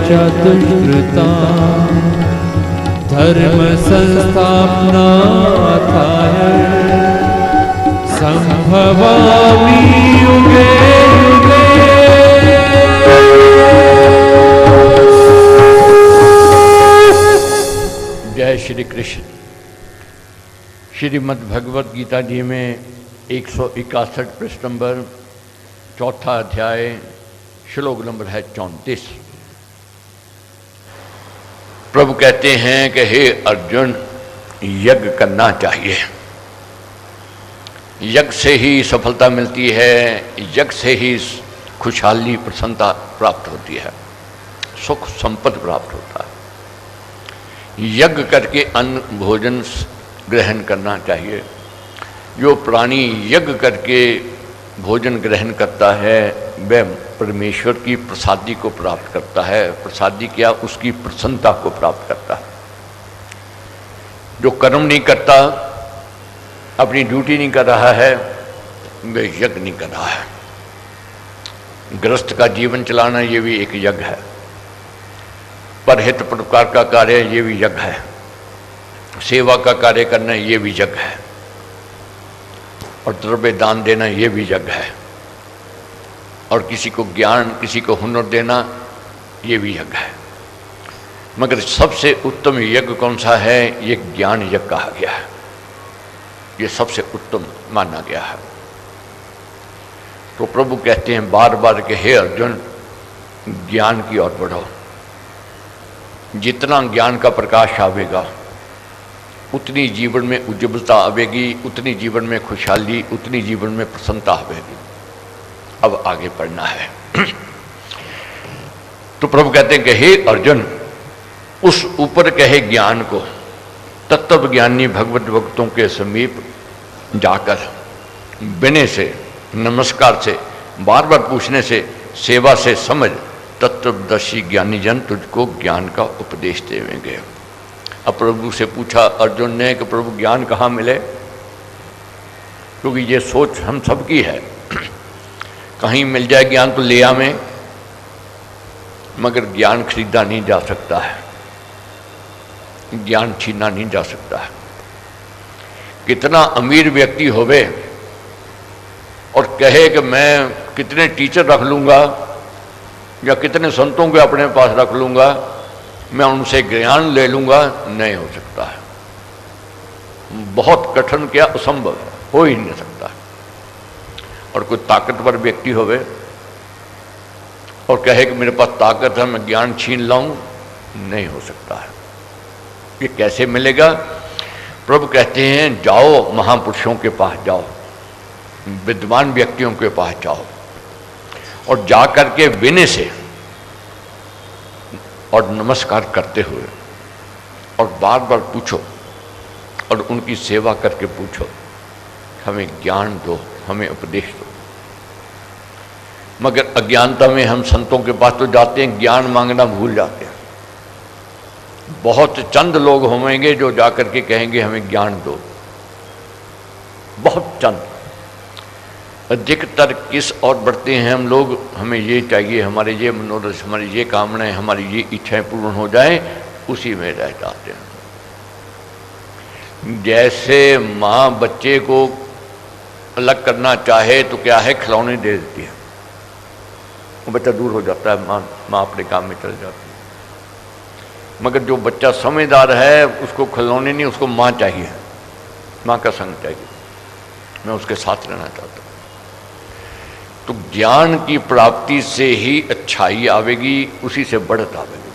चतुष्कृता धर्म संस्थापनार्थाय संभवामि युगे युगे। जय श्री कृष्ण। श्रीमद् भगवत गीता जी में 161 पृष्ठ नंबर 4 अध्याय श्लोक नंबर है 34। प्रभु कहते हैं कि हे अर्जुन, यज्ञ करना चाहिए। यज्ञ से ही सफलता मिलती है, यज्ञ से ही खुशहाली प्रसन्नता प्राप्त होती है, सुख संपत्ति प्राप्त होता है। यज्ञ करके अन्न भोजन ग्रहण करना चाहिए। जो प्राणी यज्ञ करके भोजन ग्रहण करता है वह परमेश्वर की प्रसादी को प्राप्त करता है। प्रसादी क्या? उसकी प्रसन्नता को प्राप्त करता है। जो कर्म नहीं करता, अपनी ड्यूटी नहीं कर रहा है, वह यज्ञ नहीं कर रहा है। गृहस्थ का जीवन चलाना ये भी एक यज्ञ है। परहित परोपकार का कार्य ये भी यज्ञ है। सेवा का कार्य करना ये भी यज्ञ है। और द्रव्य दान देना ये भी यज्ञ है। और किसी को ज्ञान, किसी को हुनर देना ये भी यज्ञ है। मगर सबसे उत्तम यज्ञ कौन सा है? ये ज्ञान यज्ञ कहा गया है। ये सबसे उत्तम माना गया है। तो प्रभु कहते हैं बार बार कि हे अर्जुन, ज्ञान की ओर बढ़ो। जितना ज्ञान का प्रकाश आवेगा उतनी जीवन में उज्ज्वलता आवेगी, उतनी जीवन में खुशहाली, उतनी जीवन में प्रसन्नता आवेगी। अब आगे पढ़ना है। तो प्रभु कहते हैं कि हे अर्जुन, उस ऊपर कहे ज्ञान को तत्व ज्ञानी भगवत भक्तों के समीप जाकर विनय से, नमस्कार से, बार बार पूछने से, सेवा से समझ तत्वदर्शी ज्ञानी जन तुझको ज्ञान का उपदेश देंगे। अब प्रभु से पूछा अर्जुन ने कि प्रभु ज्ञान कहाँ मिले? क्योंकि ये सोच हम सबकी है, कहीं मिल जाए ज्ञान तो ले आवें, मगर ज्ञान खरीदा नहीं जा सकता है, ज्ञान छीना नहीं जा सकता है। कितना अमीर व्यक्ति होवे और कहे कि मैं कितने टीचर रख लूँगा या कितने संतों के अपने पास रख लूँगा, मैं उनसे ज्ञान ले लूँगा, नहीं हो सकता है। बहुत कठिन, क्या असंभव है, हो ही नहीं सकता। और कोई ताकतवर व्यक्ति होवे और कहे कि मेरे पास ताकत है, मैं ज्ञान छीन लाऊं, नहीं हो सकता है। ये कैसे मिलेगा? प्रभु कहते हैं जाओ, महापुरुषों के पास जाओ, विद्वान व्यक्तियों के पास जाओ और जा करके विनय से और नमस्कार करते हुए और बार बार पूछो और उनकी सेवा करके पूछो, हमें ज्ञान दो, हमें उपदेश दो। मगर अज्ञानता में हम संतों के पास तो जाते हैं, ज्ञान मांगना भूल जाते हैं। बहुत चंद लोग होंगे जो जाकर के कहेंगे हमें ज्ञान दो, बहुत चंद। अधिकतर किस और बढ़ते हैं हम लोग, हमें ये चाहिए, हमारे ये मनोरथ, हमारी ये कामनाएं, हमारी ये इच्छाएं पूर्ण हो जाएं, उसी में रह जाते हैं। जैसे माँ बच्चे को अलग करना चाहे तो क्या है, खिलौने दे देती है, वो बच्चा दूर हो जाता है, माँ अपने काम में चल जाती है। मगर जो बच्चा समझदार है उसको खिलौने नहीं, उसको माँ चाहिए, माँ का संग चाहिए, मैं उसके साथ रहना चाहता हूँ। तो ज्ञान की प्राप्ति से ही अच्छाई आवेगी, उसी से बढ़त आवेगी।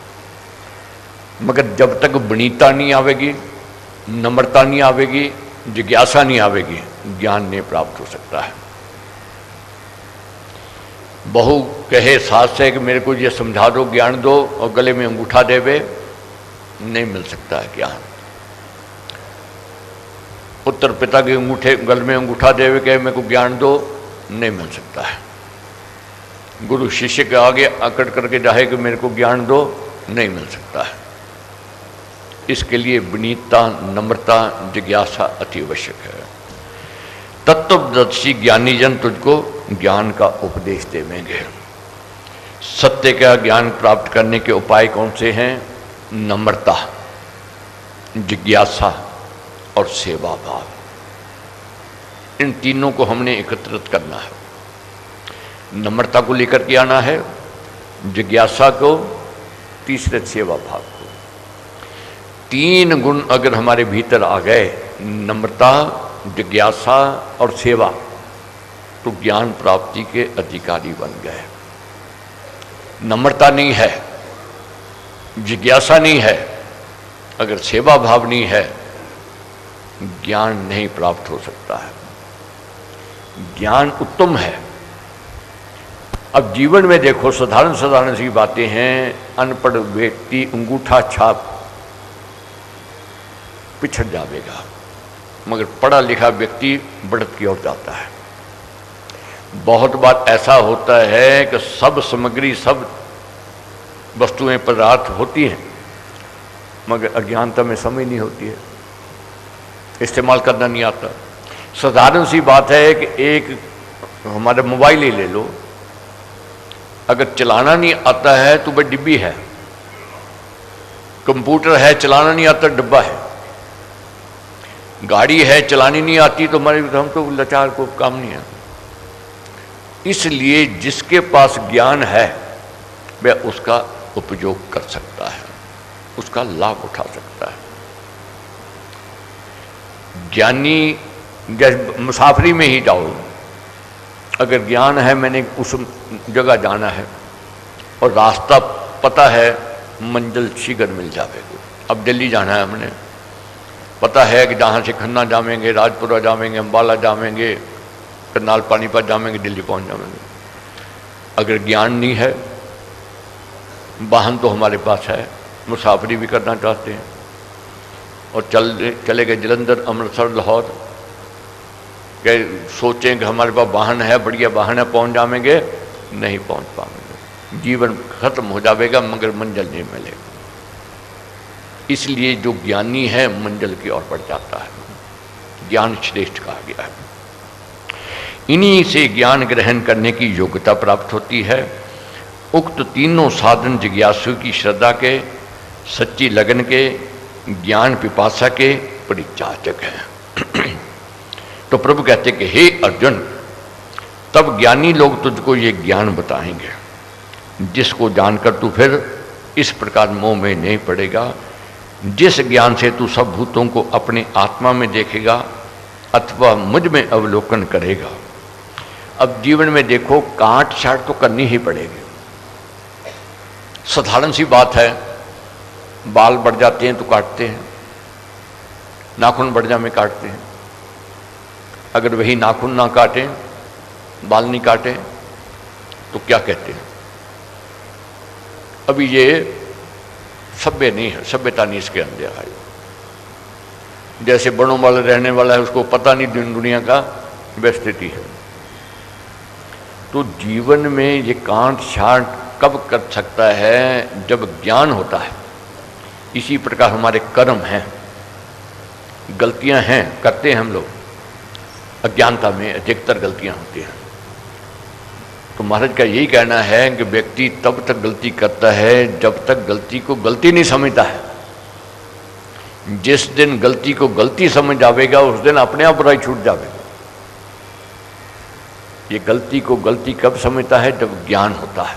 मगर जब तक विनीता नहीं आवेगी, नम्रता नहीं आवेगी, जिज्ञासा नहीं आवेगी, ज्ञान नहीं प्राप्त हो सकता है। बहू कहे सास से कि मेरे को ये समझा दो, ज्ञान दो, और गले में अंगूठा देवे, नहीं मिल सकता है ज्ञान। पुत्र पिता के अंगूठे, गल में अंगूठा देवे कहे मेरे को ज्ञान दो, नहीं मिल सकता है। गुरु शिष्य के आगे अकड़ करके चाहे कि मेरे को ज्ञान दो, नहीं मिल सकता है। इसके लिए विनीतता, नम्रता, जिज्ञासा अति आवश्यक है। तत्वदर्शी ज्ञानी जन तुझको ज्ञान का उपदेश देंगे। सत्य सत्य का ज्ञान प्राप्त करने के उपाय कौन से हैं? नम्रता, जिज्ञासा और सेवा भाव। इन तीनों को हमने एकत्रित करना है। नम्रता को लेकर के आना है, जिज्ञासा को, तीसरे सेवा भाव को। तीन गुण अगर हमारे भीतर आ गए, नम्रता, जिज्ञासा और सेवा, तो ज्ञान प्राप्ति के अधिकारी बन गए। नम्रता नहीं है, जिज्ञासा नहीं है, अगर सेवा भाव नहीं है, ज्ञान नहीं प्राप्त हो सकता है। ज्ञान उत्तम है। अब जीवन में देखो, साधारण साधारण सी बातें हैं। अनपढ़ व्यक्ति अंगूठा छाप पिछड़ जाएगा, मगर पढ़ा लिखा व्यक्ति बढ़त की ओर जाता है। बहुत बार ऐसा होता है कि सब सामग्री, सब वस्तुएं, पदार्थ होती हैं, मगर अज्ञानता में समझ नहीं होती है, इस्तेमाल करना नहीं आता। साधारण सी बात है कि एक हमारा मोबाइल ही ले लो, अगर चलाना नहीं आता है तो वह डिब्बी है। कंप्यूटर है, चलाना नहीं आता, डिब्बा है। गाड़ी है, चलानी नहीं आती तो हम तो लाचार को काम नहीं है। इसलिए जिसके पास ज्ञान है वह उसका उपयोग कर सकता है, उसका लाभ उठा सकता है। ज्ञानी, जैसे मुसाफरी में ही जाओ, अगर ज्ञान है मैंने उस जगह जाना है और रास्ता पता है, मंजिल शीघ्र मिल जाएगी। अब दिल्ली जाना है, हमने पता है कि जहाँ से खन्ना जाएंगे, राजपुरा जाएंगे, अम्बाला जाएंगे, करनाल पानीपत जाएंगे, दिल्ली पहुँच जाएंगे। अगर ज्ञान नहीं है, वाहन तो हमारे पास है, मुसाफरी भी करना चाहते हैं और चले गए जलंधर, अमृतसर, लाहौर, कि सोचें कि हमारे पास वाहन है, बढ़िया वाहन है, पहुँच जाएंगे, नहीं पहुँच पाएंगे। जीवन खत्म हो जाएगा मगर मंजिल नहीं मिलेगा। इसलिए जो ज्ञानी है मंजिल की ओर बढ़ जाता है। ज्ञान श्रेष्ठ कहा गया है। इन्हीं से ज्ञान ग्रहण करने की योग्यता प्राप्त होती है। उक्त तीनों साधन जिज्ञासु की श्रद्धा के, सच्ची लगन के, ज्ञान पिपासा के परिचायक हैं। तो प्रभु कहते कि हे अर्जुन, तब ज्ञानी लोग तुझको ये ज्ञान बताएंगे, जिसको जानकर तू फिर इस प्रकार मोह में नहीं पड़ेगा, जिस ज्ञान से तू सब भूतों को अपने आत्मा में देखेगा अथवा मुझ में अवलोकन करेगा। अब जीवन में देखो, काट छाट तो करनी ही पड़ेगी। साधारण सी बात है, बाल बढ़ जाते हैं तो काटते हैं, नाखून बढ़ जाए में काटते हैं। अगर वही नाखून ना काटें, बाल नहीं काटें तो क्या कहते हैं? अभी ये सभ्य नहीं है, सभ्यता नहीं इसके अंदर आई। जैसे बड़ों वाला रहने वाला है, उसको पता नहीं दुनिया का वह स्थिति है। तो जीवन में ये काट छाट कब कर सकता है? जब ज्ञान होता है। इसी प्रकार हमारे कर्म हैं, गलतियां हैं, करते हैं हम लोग। अज्ञानता में अधिकतर गलतियां होती हैं। तो महाराज का यही कहना है कि व्यक्ति तब तक गलती करता है जब तक गलती को गलती नहीं समझता है। जिस दिन गलती को गलती समझ आवेगा उस दिन अपने आप बुराई छूट जाएगा। ये गलती को गलती कब समझता है? जब ज्ञान होता है।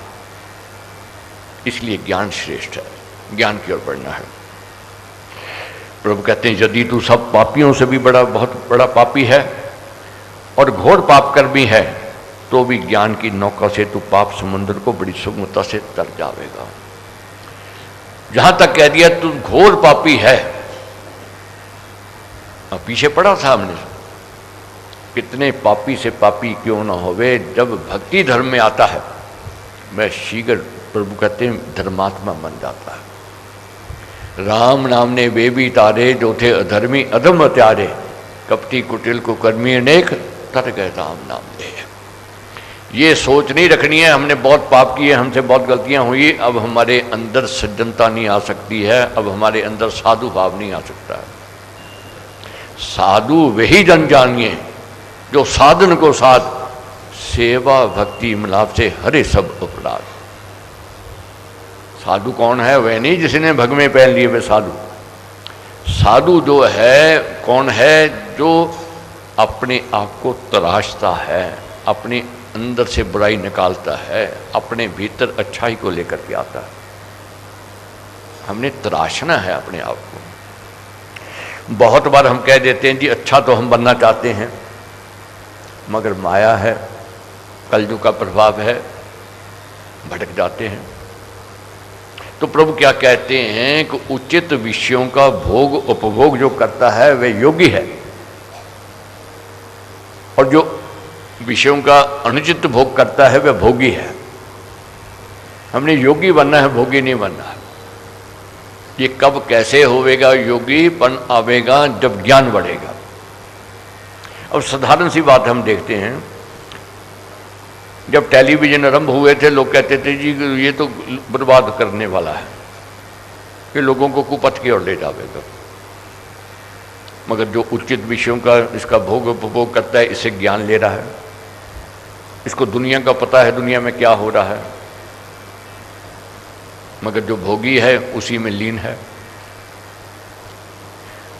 इसलिए ज्ञान श्रेष्ठ है, ज्ञान की ओर बढ़ना है। प्रभु कहते हैं यदि तू सब पापियों से भी बहुत बड़ा पापी है और घोर पाप कर भी है तो भी ज्ञान की नौका से तू पाप समुद्र को बड़ी सुगमता से तर जाएगा। जहां तक कह दिया तू घोर पापी है, अब पीछे पड़ा था हमने, कितने पापी से पापी क्यों ना होवे, जब भक्ति धर्म में आता है मैं शीघ्र, प्रभु कहते हैं, धर्मात्मा बन जाता है। राम नाम ने वे भी तारे जो थे अधर्मी अधम त्यारे, कपटी कुटिल को कर्मी अनेक तर गए राम नाम ले। ये सोच नहीं रखनी है हमने बहुत पाप किए, हमसे बहुत गलतियां हुई, अब हमारे अंदर सज्जनता नहीं आ सकती है, अब हमारे अंदर साधु भाव नहीं आ सकता है। साधु वही जन जानिए जो साधन को साध, सेवा भक्ति मिलाप से हरे सब अपराध। साधु कौन है? वह नहीं जिसने भग में पहन लिए वे साधु। साधु जो है कौन है? जो अपने आप को तराशता है, अपने अंदर से बुराई निकालता है, अपने भीतर अच्छाई को लेकर के आता है। हमने तराशना है अपने आप को। बहुत बार हम कह देते हैं जी अच्छा तो हम बनना चाहते हैं, मगर माया है, कलयुग का प्रभाव है, भटक जाते हैं। तो प्रभु क्या कहते हैं कि उचित विषयों का भोग उपभोग जो करता है वह योगी है, और जो विषयों का अनुचित भोग करता है वह भोगी है। हमने योगी बनना है, भोगी नहीं बनना है। ये कब कैसे होवेगा? योगीपन आवेगा जब ज्ञान बढ़ेगा। अब साधारण सी बात हम देखते हैं, जब टेलीविजन आरंभ हुए थे लोग कहते थे जी ये तो बर्बाद करने वाला है, ये लोगों को कुपथ की ओर ले जाएगा। मगर जो उचित विषयों का इसका भोग उपभोग करता है, इससे ज्ञान ले रहा है, इसको दुनिया का पता है दुनिया में क्या हो रहा है, मगर जो भोगी है उसी में लीन है।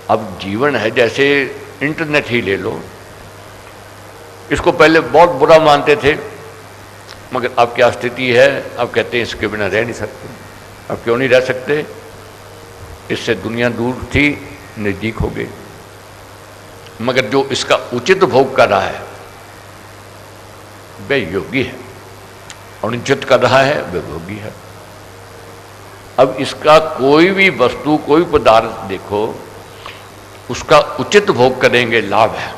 अब जीवन है जैसे इंटरनेट ही ले लो, इसको पहले बहुत बुरा मानते थे, मगर अब क्या स्थिति है? अब कहते हैं इसके बिना रह नहीं सकते। अब क्यों नहीं रह सकते? इससे दुनिया दूर थी, नज़दीक हो गई। मगर जो इसका उचित भोग कर रहा है वह योगी है, और अनुचित कर रहा है वह भोगी है। अब इसका कोई भी वस्तु, कोई पदार्थ देखो, उसका उचित भोग करेंगे लाभ है,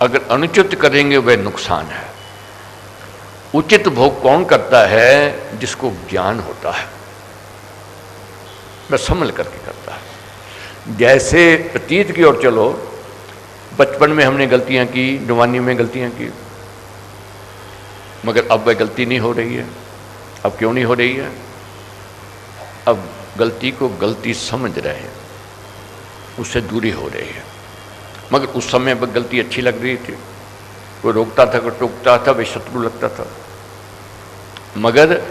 अगर अनुचित करेंगे वह नुकसान है। उचित भोग कौन करता है? जिसको ज्ञान होता है, वह संभल करके करता है। जैसे अतीत की ओर चलो, बचपन में हमने गलतियां की, जवानी में गलतियां की, मगर अब वह गलती नहीं हो रही है। अब क्यों नहीं हो रही है? अब गलती को गलती समझ रहे हैं, उससे दूरी हो रही है। मगर उस समय वह गलती अच्छी लग रही थी, कोई रोकता था, कोई टोकता था, वह शत्रु लगता था। मगर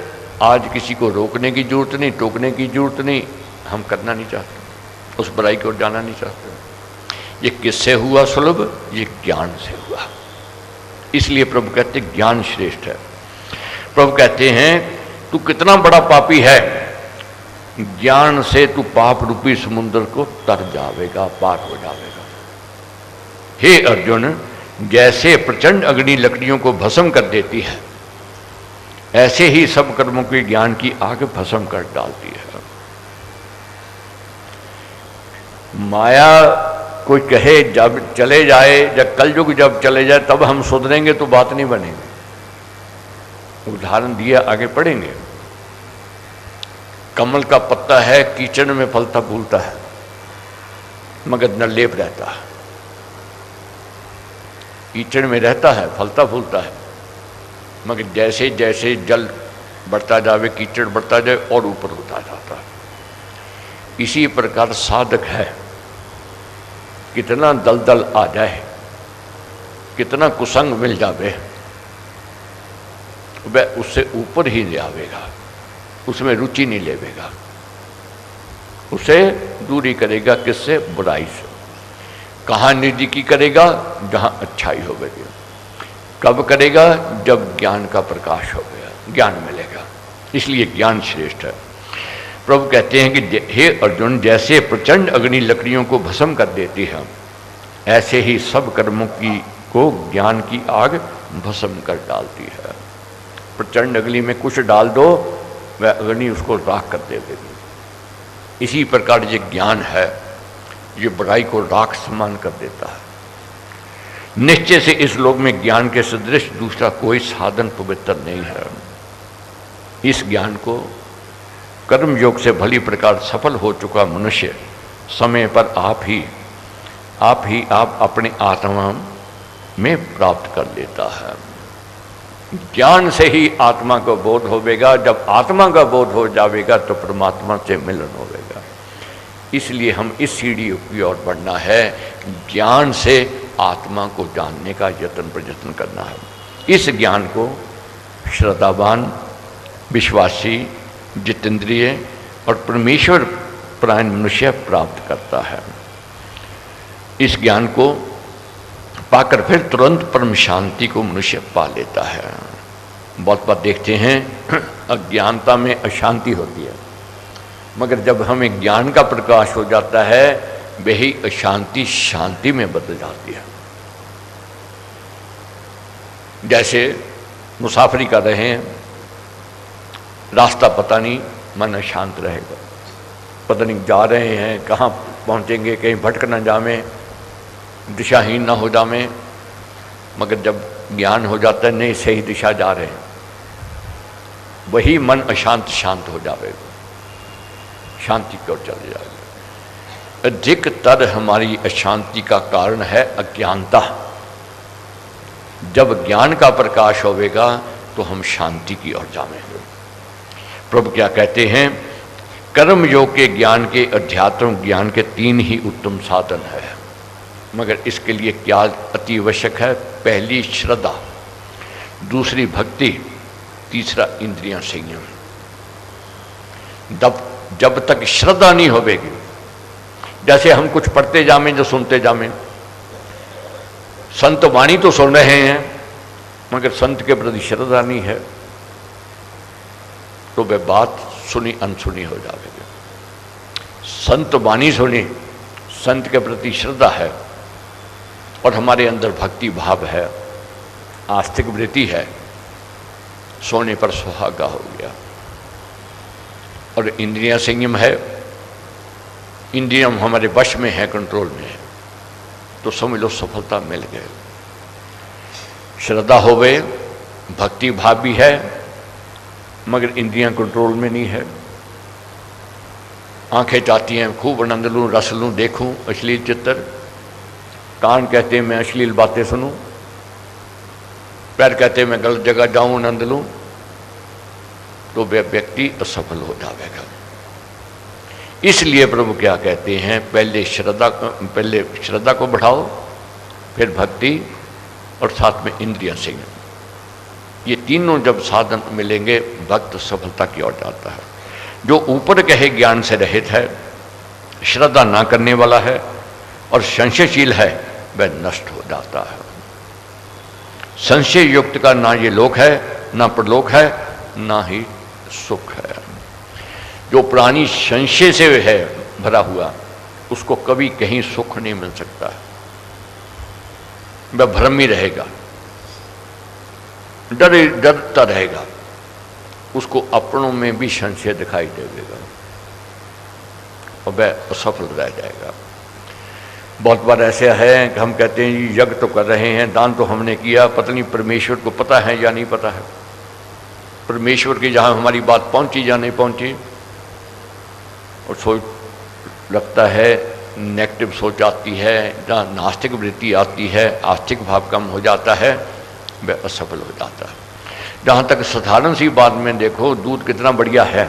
आज किसी को रोकने की जरूरत नहीं, टोकने की जरूरत नहीं, हम करना नहीं चाहते, उस बुराई की ओर जाना नहीं चाहते। ये किससे हुआ सुलभ? ये ज्ञान से हुआ। इसलिए प्रभु कहते ज्ञान श्रेष्ठ है। प्रभु कहते हैं तू कितना बड़ा पापी है, ज्ञान से तू पाप रूपी समुद्र को तर जावेगा, पार हो जावेगा। हे अर्जुन, जैसे प्रचंड अग्नि लकड़ियों को भस्म कर देती है, ऐसे ही सब कर्मों की ज्ञान की आग भस्म कर डालती है। माया कोई कहे जब चले जाए, जब कलयुग जब चले जाए तब हम सुधरेंगे, तो बात नहीं बनेगी। उदाहरण दिया, आगे पढ़ेंगे। कमल का पत्ता है, कीचड़ में फलता फूलता है, मगर निर्लेप रहता है। कीचड़ में रहता है, फलता फूलता है, मगर जैसे जैसे जल बढ़ता जावे, कीचड़ बढ़ता जाए और ऊपर होता जाता है। इसी प्रकार साधक है, कितना दलदल आ जाए, कितना कुसंग मिल जावे, वह उससे ऊपर ही ले आवेगा, उसमें रुचि नहीं लेवेगा, उसे दूरी करेगा। किससे? बुराई से। कहाँ नज़दीकी करेगा? जहाँ अच्छाई हो गई। कब करेगा? जब ज्ञान का प्रकाश हो गया, ज्ञान मिलेगा। इसलिए ज्ञान श्रेष्ठ है। प्रभु कहते हैं कि हे अर्जुन, जैसे प्रचंड अग्नि लकड़ियों को भस्म कर देती है, ऐसे ही सब कर्मों को ज्ञान की आग भस्म कर डालती है। प्रचंड अग्नि में कुछ डाल दो, वह अग्नि उसको राख कर दे देगी। इसी प्रकार ये ज्ञान है, ये बुराई को राख समान कर देता है। निश्चय से इस लोक में ज्ञान के सदृश दूसरा कोई साधन पवित्र नहीं है। इस ज्ञान को कर्म योग से भली प्रकार सफल हो चुका मनुष्य समय पर आप अपने आत्मा में प्राप्त कर लेता है। ज्ञान से ही आत्मा को बोध होवेगा। जब आत्मा का बोध हो जाएगा तो परमात्मा से मिलन होवेगा। इसलिए हम इस सीढ़ी की ओर बढ़ना है, ज्ञान से आत्मा को जानने का यत्न प्रयत्न करना है। इस ज्ञान को श्रद्धावान, विश्वासी, जितेंद्रिय और परमेश्वर परायण मनुष्य प्राप्त करता है। इस ज्ञान को पाकर फिर तुरंत परम शांति को मनुष्य पा लेता है। बहुत बार देखते हैं अज्ञानता में अशांति होती है, मगर जब हमें ज्ञान का प्रकाश हो जाता है वही अशांति शांति में बदल जाती है। जैसे मुसाफरी कर रहे हैं, रास्ता पता नहीं, मन अशांत रहेगा, पता नहीं जा रहे हैं कहाँ पहुँचेंगे, कहीं भटक न जावें, दिशाहीन ना हो जावें। मगर जब ज्ञान हो जाता है नहीं सही दिशा जा रहे हैं, वही मन अशांत शांत हो जाएगा, शांति की ओर चले जाएगा। अधिकतर हमारी अशांति का कारण है अज्ञानता। जब ज्ञान का प्रकाश होवेगा तो हम शांति की ओर जाएंगे। प्रभु क्या कहते हैं, कर्म योग के ज्ञान के अध्यात्म ज्ञान के 3 ही उत्तम साधन है, मगर इसके लिए क्या अति आवश्यक है? पहली श्रद्धा, दूसरी भक्ति, तीसरा इंद्रियां संयम। जब तक श्रद्धा नहीं होवेगी, जैसे हम कुछ पढ़ते जामें जो सुनते जामें, संत वाणी तो सुन रहे हैं मगर संत के प्रति श्रद्धा नहीं है, तो वह बात सुनी अनसुनी हो जाएगी। संत वाणी सुनी, संत के प्रति श्रद्धा है और हमारे अंदर भक्ति भाव है, आस्तिक वृत्ति है, सोने पर सुहागा हो गया। और इंद्रियां संयम है, इंद्रियां हमारे वश में है, कंट्रोल में है, तो समझ लो सफलता मिल गई। श्रद्धा होवे, भक्ति भाव भी है, मगर इंद्रियां कंट्रोल में नहीं है। आंखें चाहती हैं खूब आनंद लूँ, रस लूँ, देखूँ अश्लील चित्र, कान कहते हैं मैं अश्लील बातें सुनूं, पैर कहते हैं मैं गलत जगह जाऊं आनंद लूं, तो वह व्यक्ति असफल हो जाएगा। इसलिए प्रभु क्या कहते हैं, पहले श्रद्धा को बढ़ाओ, फिर भक्ति और साथ में इंद्रिय संयम। ये तीनों जब साधन मिलेंगे भक्त सफलता की ओर जाता है। जो ऊपर कहे ज्ञान से रहित है, श्रद्धा ना करने वाला है और संशयशील है, वह नष्ट हो जाता है। संशय युक्त का ना ये लोक है, ना परलोक है, ना ही सुख है। जो प्राणी संशय से है भरा हुआ, उसको कभी कहीं सुख नहीं मिल सकता, वह भ्रम ही रहेगा, डरता रहेगा, उसको अपनों में भी संशय दिखाई देगा और वह असफल रह जाएगा। बहुत बार ऐसे है कि हम कहते हैं जी यज्ञ तो कर रहे हैं, दान तो हमने किया, पता नहीं परमेश्वर को पता है या नहीं पता है, परमेश्वर की जहाँ हमारी बात पहुँची या नहीं पहुँची। और सोच लगता है, नेगेटिव सोच आती है, जहाँ नास्तिक वृत्ति आती है, आस्तिक भाव कम हो जाता है, वह असफल हो जाता है। जहाँ तक साधारण सी बात में देखो, दूध कितना बढ़िया है,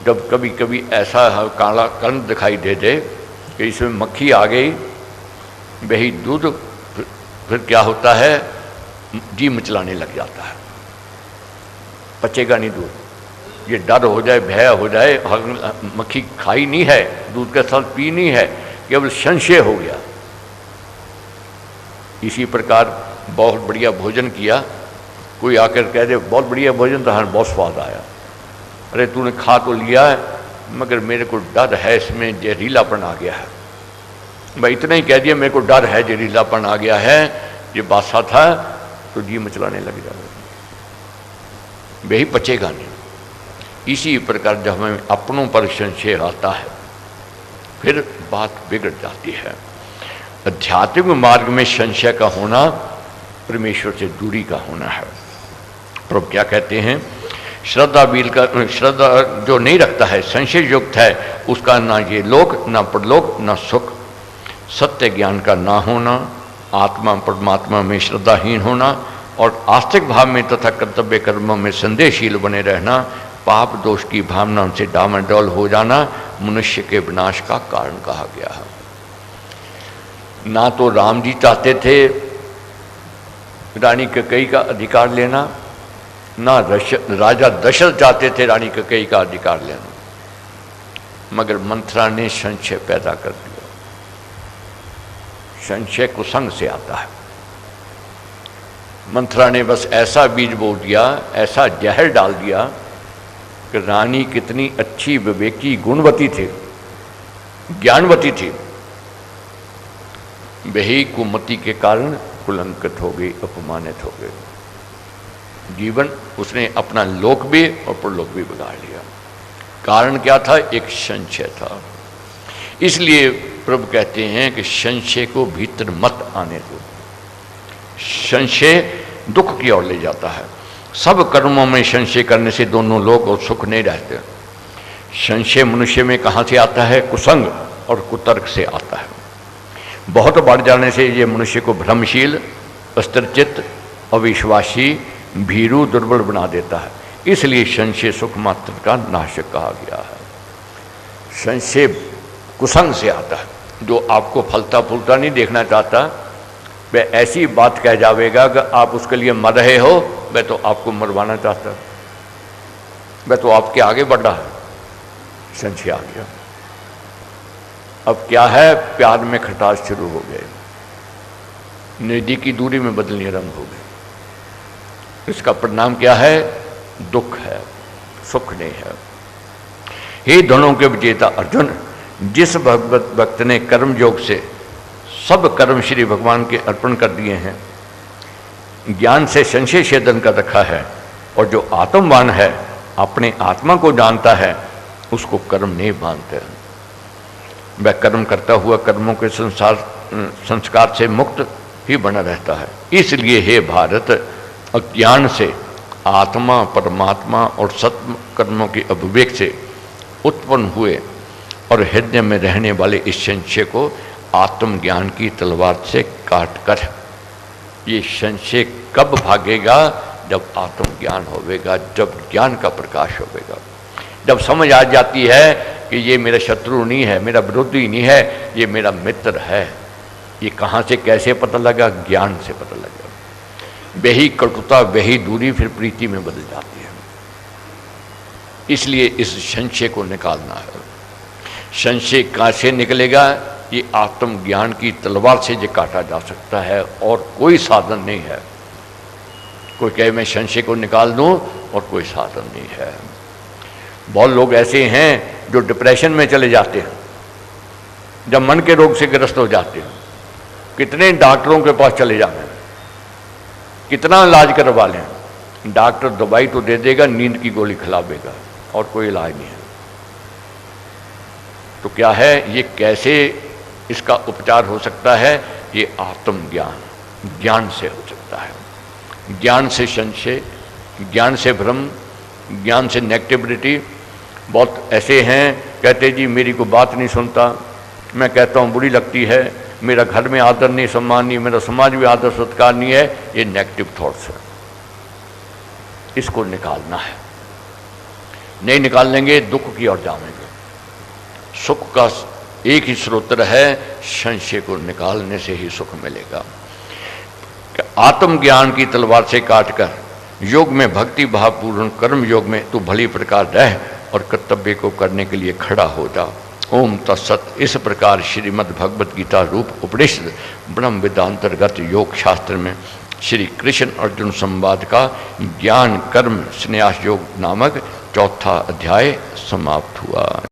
जब कभी कभी ऐसा काला कण दिखाई दे दे कि इसमें मक्खी आ गई, वही दूध फिर क्या होता है, जी मचलाने लग जाता है, पचेगा नहीं दूध। ये डर हो जाए, भय हो जाए, मक्खी खाई नहीं है, दूध के साथ पी नहीं है, केवल संशय हो गया। इसी प्रकार बहुत बढ़िया भोजन किया, कोई आकर कह दे बहुत बढ़िया भोजन था, बहुत स्वाद आया, अरे तूने खा तो लिया है मगर मेरे को डर है इसमें जहरीलापन आ गया है। भाई इतना ही कह दिया, मेरे को डर है जहरीलापन आ गया है, ये बादशाह था, तो जी मचलाने लग जाएगा, वही पचेगा नहीं। इसी प्रकार जब हमें अपनों पर संशय आता है फिर बात बिगड़ जाती है। आध्यात्मिक मार्ग में संशय का होना परमेश्वर से दूरी का होना है। प्रभु क्या कहते हैं, श्रद्धा जो नहीं रखता है, संशय युक्त है, उसका ना ये लोक ना परलोक ना सुख। सत्य ज्ञान का ना होना, आत्मा परमात्मा में श्रद्धाहीन होना और आस्तिक भाव में तथा कर्तव्य कर्मों में संदेहशील बने रहना, पाप दोष की भावना से डामाडोल हो जाना मनुष्य के विनाश का कारण कहा गया है। ना तो राम जी चाहते थे रानी कैकेयी का अधिकार लेना, ना राजा दशरथ चाहते थे रानी कैकेयी का अधिकार लेना, मगर मंथरा ने संशय पैदा कर दिया। संशय कुसंग से आता है। मंथरा ने बस ऐसा बीज बो दिया, ऐसा जहर डाल दिया कि रानी कितनी अच्छी, विवेकी, गुणवती थी, ज्ञानवती थी, वही कुमति के कारण कुलंकित हो गई, अपमानित हो गई। जीवन उसने अपना लोक भी और परलोक भी बिगाड़ लिया। कारण क्या था? एक संशय था। इसलिए प्रभु कहते हैं कि संशय को भीतर मत आने दो। संशय दुख की ओर ले जाता है। सब कर्मों में संशय करने से दोनों लोग और सुख नहीं रहते। संशय मनुष्य में कहाँ से आता है? कुसंग और कुतर्क से आता है। बहुत बढ़ जाने से ये मनुष्य को भ्रमशील, अस्त्रचित्त, अविश्वासी, भीरू, दुर्बल बना देता है। इसलिए संशय सुख मात्र का नाशक कहा गया है। संशय कुसंग से आता है। जो आपको फलता फूलता नहीं देखना चाहता, वह ऐसी बात कह जाएगा कि आप उसके लिए मर रहे हो, वह तो आपको मरवाना चाहता है, वह तो आपके आगे बढ़ रहा है। संशय आ गया। अब क्या है? प्यार में खटास शुरू हो गए, नजदीक की दूरी में बदलनी आरंभ हो गई। इसका परिणाम क्या है? दुख है, सुख नहीं है। हे धनों के विजेता अर्जुन, जिस भगवत भक्त ने कर्म योग से सब कर्म श्री भगवान के अर्पण कर दिए हैं, ज्ञान से संशय छेदन कर रखा है, और जो आत्मवान है, अपने आत्मा को जानता है, उसको कर्म नहीं बांधते। वह कर्म करता हुआ कर्मों के संस्कार से मुक्त ही बना रहता है। इसलिए हे भारत, अज्ञान से आत्मा, परमात्मा और सत्य कर्मों के अभिवेक से उत्पन्न हुए और हृदय में रहने वाले इस संशय को आत्मज्ञान की तलवार से काट कर, ये संशय कब भागेगा? जब आत्मज्ञान होवेगा, जब ज्ञान का प्रकाश होवेगा, जब समझ आ जाती है कि ये मेरा शत्रु नहीं है, मेरा विरोधी नहीं है, ये मेरा मित्र है। ये कहाँ से कैसे पता लगा? ज्ञान से पता लगा। वही कटुता, वही दूरी फिर प्रीति में बदल जाती है। इसलिए इस संशय को निकालना है। संशय कहाँ से निकलेगा? ये आत्मज्ञान की तलवार से जो काटा जा सकता है, और कोई साधन नहीं है। कोई कहे मैं संशय को निकाल दूं, और कोई साधन नहीं है। बहुत लोग ऐसे हैं जो डिप्रेशन में चले जाते हैं, जब मन के रोग से ग्रस्त हो जाते हैं। कितने डॉक्टरों के पास चले जाते हैं, कितना इलाज करवा लें, डॉक्टर दवाई तो दे देगा, नींद की गोली खिलावेगा, और कोई इलाज नहीं है। तो क्या है ये? कैसे इसका उपचार हो सकता है? ये आत्मज्ञान, ज्ञान से हो सकता है। ज्ञान से संशय, ज्ञान से भ्रम, ज्ञान से नेगेटिविटी। बहुत ऐसे हैं कहते जी मेरी को बात नहीं सुनता, मैं कहता हूँ बुरी लगती है, मेरा घर में आदर नहीं, सम्मान नहीं, मेरा समाज में आदर सत्कार नहीं है। ये नेगेटिव थॉट्स है। इसको निकालना है। नहीं निकाल लेंगे दुख की ओर जाएंगे। सुख का एक ही स्रोत है, संशय को निकालने से ही सुख मिलेगा। आत्मज्ञान की तलवार से काटकर योग में भक्ति भावपूर्ण कर्म योग में तू भली प्रकार रह और कर्तव्य को करने के लिए खड़ा हो जा। ओम तत्सत। इस प्रकार श्रीमद् भगवद गीता रूप उपनिषद ब्रह्म विद्यांतर्गत योग शास्त्र में श्री कृष्ण अर्जुन संवाद का ज्ञान कर्म संन्यास योग नामक चौथा अध्याय समाप्त हुआ।